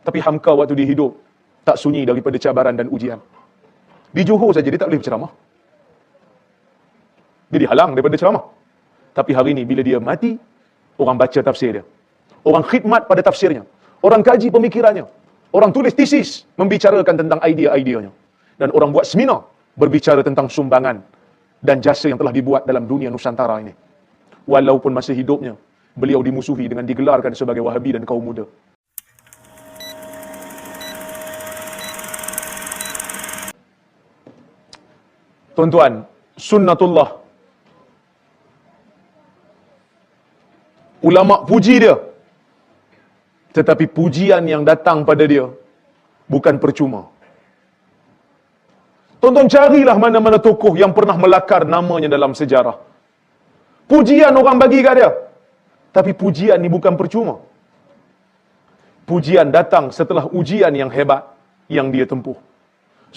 Tapi Hamka waktu dia hidup tak sunyi daripada cabaran dan ujian. Di Johor saja dia tak boleh berceramah. Dia dihalang daripada ceramah. Tapi hari ini bila dia mati, orang baca tafsir dia. Orang khidmat pada tafsirnya. Orang kaji pemikirannya. Orang tulis tesis membicarakan tentang idea-ideanya. Dan orang buat seminar berbicara tentang sumbangan dan jasa yang telah dibuat dalam dunia Nusantara ini. Walaupun masa hidupnya, beliau dimusuhi dengan digelarkan sebagai Wahabi dan kaum muda. Tuan-tuan, sunnatullah. Ulama puji dia. Tetapi pujian yang datang pada dia bukan percuma. Tuan-tuan carilah mana-mana tokoh yang pernah melakar namanya dalam sejarah. Pujian orang bagi kat dia. Tapi pujian ni bukan percuma. Pujian datang setelah ujian yang hebat yang dia tempuh.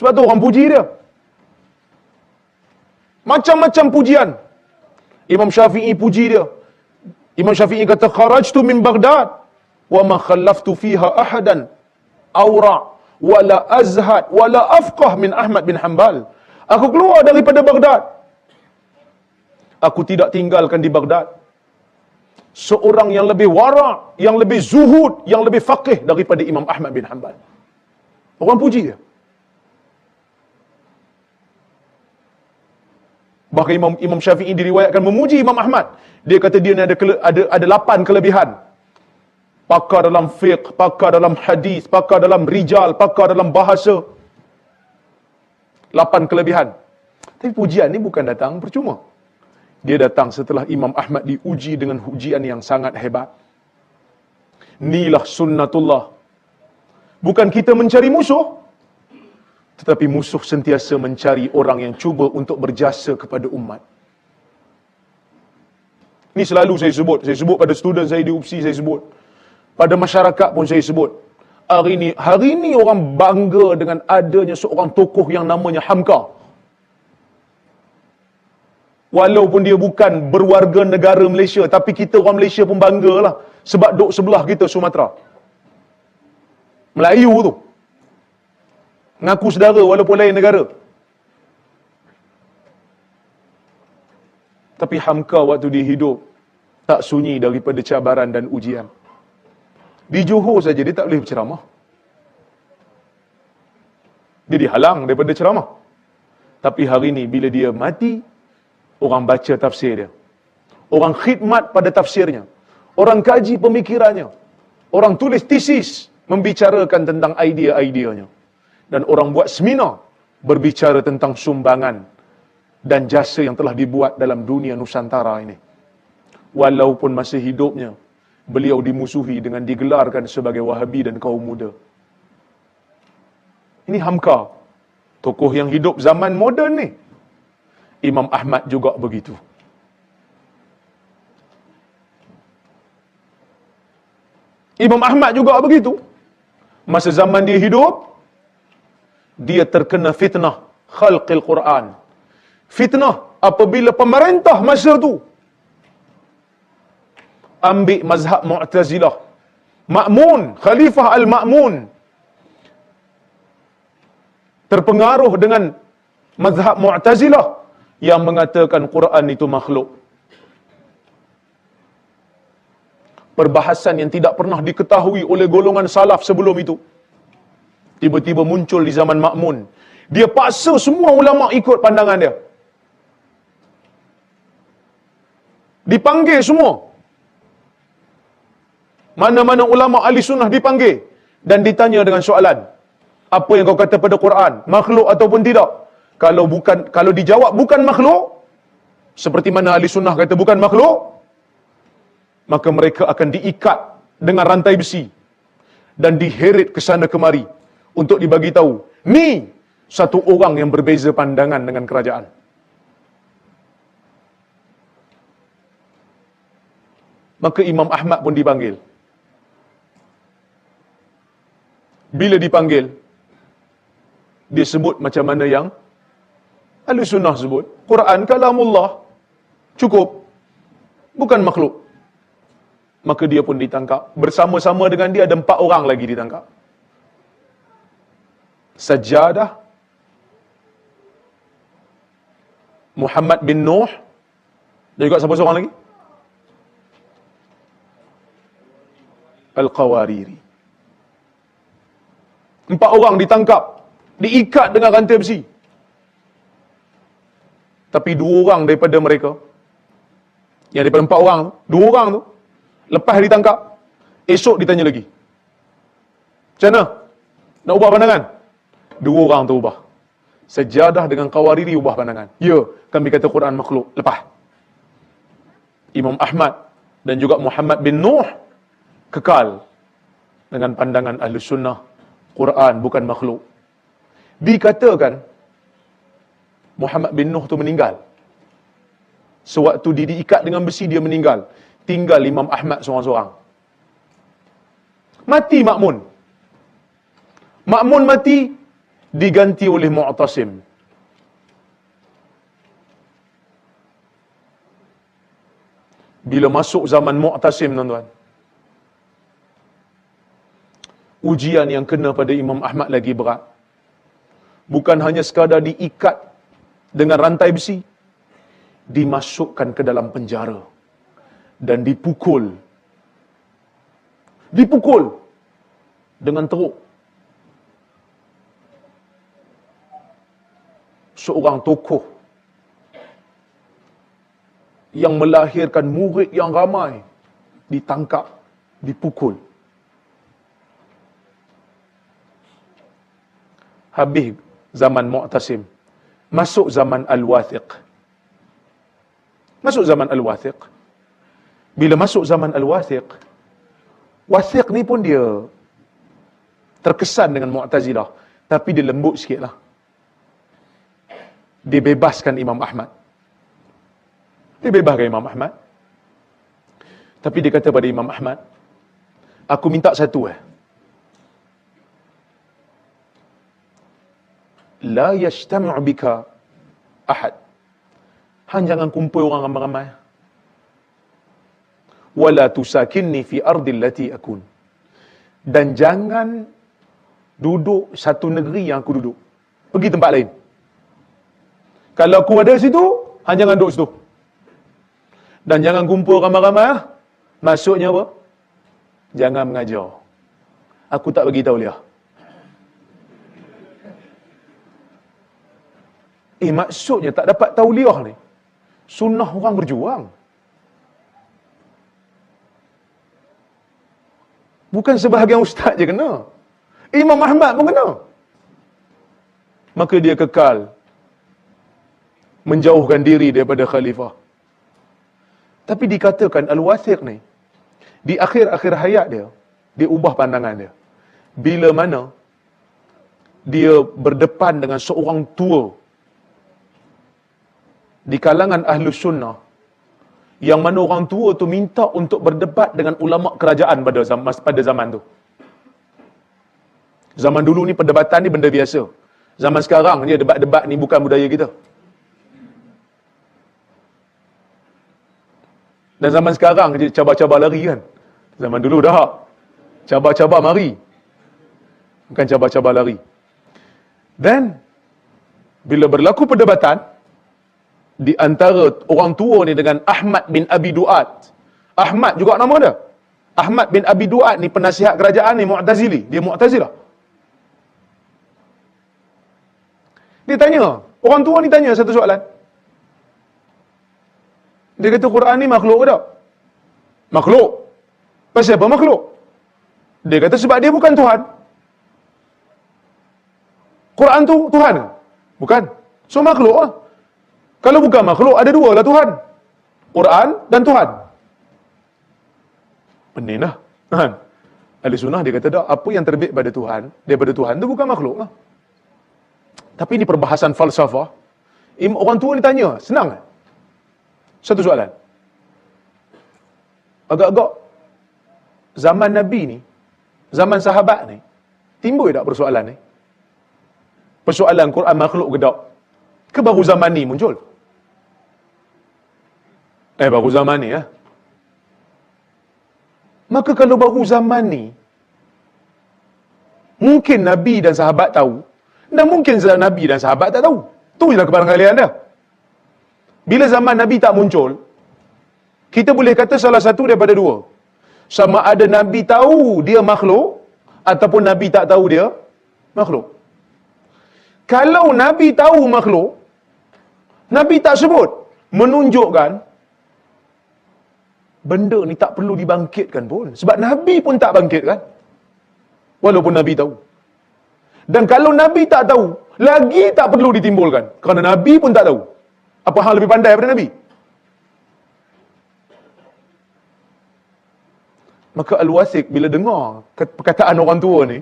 Sebab tu orang puji dia. Macam-macam pujian. Imam Syafi'i puji dia. Imam Syafi'i kata, kharajtu min Baghdad wa ma khallaftu fiha ahadan awra wala azhad wala afqah min Ahmad bin Hanbal. Aku keluar daripada Baghdad. Aku tidak tinggalkan di Baghdad seorang yang lebih wara', yang lebih zuhud, yang lebih faqih daripada Imam Ahmad bin Hanbal. Orang puji dia. Bahkan Imam Syafi'i diriwayatkan memuji Imam Ahmad. Dia kata dia ni ada 8 kelebihan. Pakar dalam fiqh, pakar dalam hadis, pakar dalam rijal, pakar dalam bahasa. 8 kelebihan. Tapi pujian ni bukan datang percuma. Dia datang setelah Imam Ahmad diuji dengan ujian yang sangat hebat. Inilah sunnatullah. Bukan kita mencari musuh, tetapi musuh sentiasa mencari orang yang cuba untuk berjasa kepada umat. Ini selalu saya sebut pada student saya di UPSI, saya sebut. Pada masyarakat pun saya sebut. Hari ini orang bangga dengan adanya seorang tokoh yang namanya Hamka. Walaupun dia bukan berwarga negara Malaysia, tapi kita orang Malaysia pun banggalah sebab duduk sebelah kita Sumatera. Melayu tu. Ngaku saudara walaupun lain negara. Tapi Hamka waktu dia hidup tak sunyi daripada cabaran dan ujian. Di Johor saja dia tak boleh berceramah. Dia dihalang daripada ceramah. Tapi hari ini bila dia mati, orang baca tafsir dia. Orang khidmat pada tafsirnya. Orang kaji pemikirannya. Orang tulis tesis membicarakan tentang idea-ideanya. Dan orang buat seminar berbicara tentang sumbangan dan jasa yang telah dibuat dalam dunia Nusantara ini. Walaupun masa hidupnya, beliau dimusuhi dengan digelarkan sebagai Wahabi dan kaum muda. Ini Hamka, tokoh yang hidup zaman moden ni. Imam Ahmad juga begitu. Imam Ahmad juga begitu. Masa zaman dia hidup, dia terkena fitnah khalqil Quran. Fitnah apabila pemerintah masa tu ambil mazhab Mu'tazilah. Ma'mun, Khalifah Al-Ma'mun terpengaruh dengan mazhab Mu'tazilah yang mengatakan Quran itu makhluk. Perbahasan yang tidak pernah diketahui oleh golongan salaf sebelum itu. Tiba-tiba muncul di zaman Ma'mun. Dia paksa semua ulama ikut pandangan dia. Dipanggil semua. Mana-mana ulama ahli sunnah dipanggil dan ditanya dengan soalan. Apa yang kau kata pada Quran? Makhluk ataupun tidak? Kalau dijawab bukan makhluk, seperti mana ahli sunnah kata bukan makhluk, maka mereka akan diikat dengan rantai besi dan diheret ke sana kemari untuk dibagi tahu, ni satu orang yang berbeza pandangan dengan kerajaan. Maka Imam Ahmad pun dipanggil. Bila dipanggil, dia sebut macam mana yang Ahli Sunnah sebut. Quran kalamullah. Cukup. Bukan makhluk. Maka dia pun ditangkap. Bersama-sama dengan dia ada 4 orang lagi ditangkap. Sajadah, Muhammad bin Nuh, dan juga siapa seorang lagi? Al-Qawariri. 4 orang ditangkap, diikat dengan rantai besi. Tapi 2 orang daripada mereka, yang daripada 4 orang tu, 2 orang tu, lepas ditangkap, esok ditanya lagi. Macam mana? Nak ubah pandangan? 2 orang tu ubah. Sajadah dengan Qawariri ubah pandangan. Ya, kami kata Quran makhluk. Lepas. Imam Ahmad dan juga Muhammad bin Nuh kekal dengan pandangan Ahlus Sunnah, Quran bukan makhluk. Dikatakan Muhammad bin Nuh tu meninggal. Sewaktu dia diikat dengan besi, dia meninggal. Tinggal Imam Ahmad seorang-seorang. Mati Ma'mun. Ma'mun mati, diganti oleh Mu'tasim. Bila masuk zaman Mu'tasim, tuan-tuan, ujian yang kena pada Imam Ahmad lagi berat. Bukan hanya sekadar diikat dengan rantai besi, dimasukkan ke dalam penjara dan dipukul. Dipukul dengan teruk. Seorang tokoh yang melahirkan murid yang ramai ditangkap, dipukul. Habis zaman Mu'tasim, masuk zaman Al-Wathiq. Masuk zaman Al-Wathiq. Bila masuk zaman Al-Wathiq, Wathiq ni pun dia terkesan dengan Mu'tazilah, tapi dia lembut sikit lah. Dia bebaskan Imam Ahmad. Dia bebaskan Imam Ahmad. Tapi dia kata pada Imam Ahmad, aku minta satu la yajtami' bika ahad. Han jangan kumpul orang ramai-ramai. Wala tusakinni fi ardi allati akun. Dan jangan duduk satu negeri yang aku duduk. Pergi tempat lain. Kalau aku ada situ, han jangan duduk situ. Dan jangan kumpul ramai-ramai. Maksudnya apa? Jangan mengajar. Aku tak bagi tahu dia. Maksudnya tak dapat tauliah ni. Sunnah orang berjuang. Bukan sebahagian ustaz je kena. Imam Ahmad pun kena. Maka dia kekal menjauhkan diri daripada khalifah. Tapi dikatakan Al-Wathiq ni, di akhir-akhir hayat dia, dia ubah pandangan dia. Bila mana dia berdepan dengan seorang tua di kalangan Ahlus Sunnah, yang mana orang tua tu minta untuk berdebat dengan ulama kerajaan pada zaman tu. Zaman dulu ni perdebatan ni benda biasa. Zaman sekarang ni debat-debat ni bukan budaya kita. Dan zaman sekarang je cabar-cabar lari kan. Zaman dulu dah cabar-cabar mari. Bukan cabar-cabar lari. Dan bila berlaku perdebatan di antara orang tua ni dengan Ahmad bin Abi Duat. Ahmad juga nama dia. Ahmad bin Abi Duat ni penasihat kerajaan ni Mu'tazili. Dia Mu'tazilah. Dia tanya, orang tua ni tanya satu soalan. Dia kata Quran ni makhluk ke tak? Makhluk. Pasal apa makhluk? Dia kata sebab dia bukan Tuhan. Quran tu Tuhan ke? Bukan. So makhluk lah. Kalau bukan makhluk, ada dua lah Tuhan. Quran dan Tuhan. Pening lah. Ahli Sunnah dia kata tak, apa yang terbit pada Tuhan, daripada Tuhan tu bukan makhluk lah. Tapi ini perbahasan falsafah. Orang tua ni tanya, senang kan? Satu soalan. Agak-agak zaman Nabi ni, zaman sahabat ni, timbul tak persoalan ni? Persoalan Quran makhluk ke tak? Ke baru zaman ni muncul? Baru zaman ni ya. Maka kalau baru zaman ni, mungkin Nabi dan sahabat tahu, Dan mungkin Nabi dan sahabat tak tahu. Tu je lah kebarangkalian dia. Bila zaman Nabi tak muncul, kita boleh kata salah satu daripada dua. Sama ada Nabi tahu dia makhluk, ataupun Nabi tak tahu dia makhluk. Kalau Nabi tahu makhluk, Nabi tak sebut, menunjukkan benda ni tak perlu dibangkitkan pun. Sebab Nabi pun tak bangkitkan, walaupun Nabi tahu. Dan kalau Nabi tak tahu, lagi tak perlu ditimbulkan. Kerana Nabi pun tak tahu. Apa hal lebih pandai daripada Nabi? Maka Al-Wasik bila dengar perkataan orang tua ni,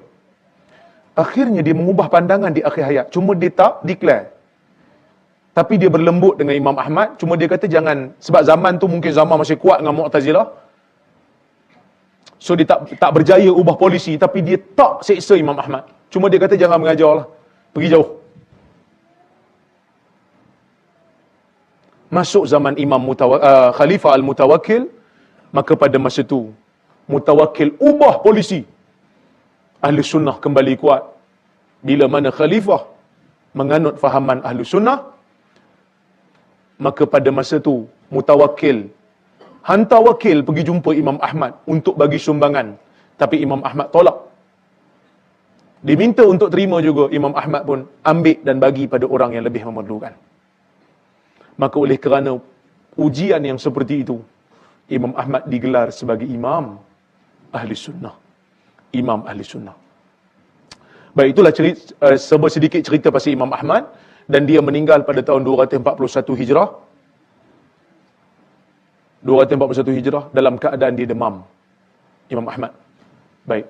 akhirnya dia mengubah pandangan di akhir hayat. Cuma dia tak declare. Tapi dia berlembut dengan Imam Ahmad. Cuma dia kata jangan, sebab zaman tu mungkin zaman masih kuat dengan Mu'tazilah. So dia tak berjaya ubah polisi, tapi dia tak seksa Imam Ahmad. Cuma dia kata jangan mengajar lah, pergi jauh. Masuk zaman Khalifah Al-Mutawakkil, maka pada masa tu Mutawakkil ubah polisi. Ahli Sunnah kembali kuat. Bila mana Khalifah menganut fahaman Ahli Sunnah, maka pada masa tu Mutawakkil hantar wakil pergi jumpa Imam Ahmad untuk bagi sumbangan. Tapi Imam Ahmad tolak. Diminta untuk terima juga, Imam Ahmad pun ambil dan bagi pada orang yang lebih memerlukan. Maka oleh kerana ujian yang seperti itu, Imam Ahmad digelar sebagai Imam Ahli Sunnah. Imam Ahli Sunnah. Baik, itulah sedikit cerita pasal Imam Ahmad. Dan dia meninggal pada tahun 241 Hijrah. 241 Hijrah dalam keadaan dia demam. Imam Ahmad. Baik.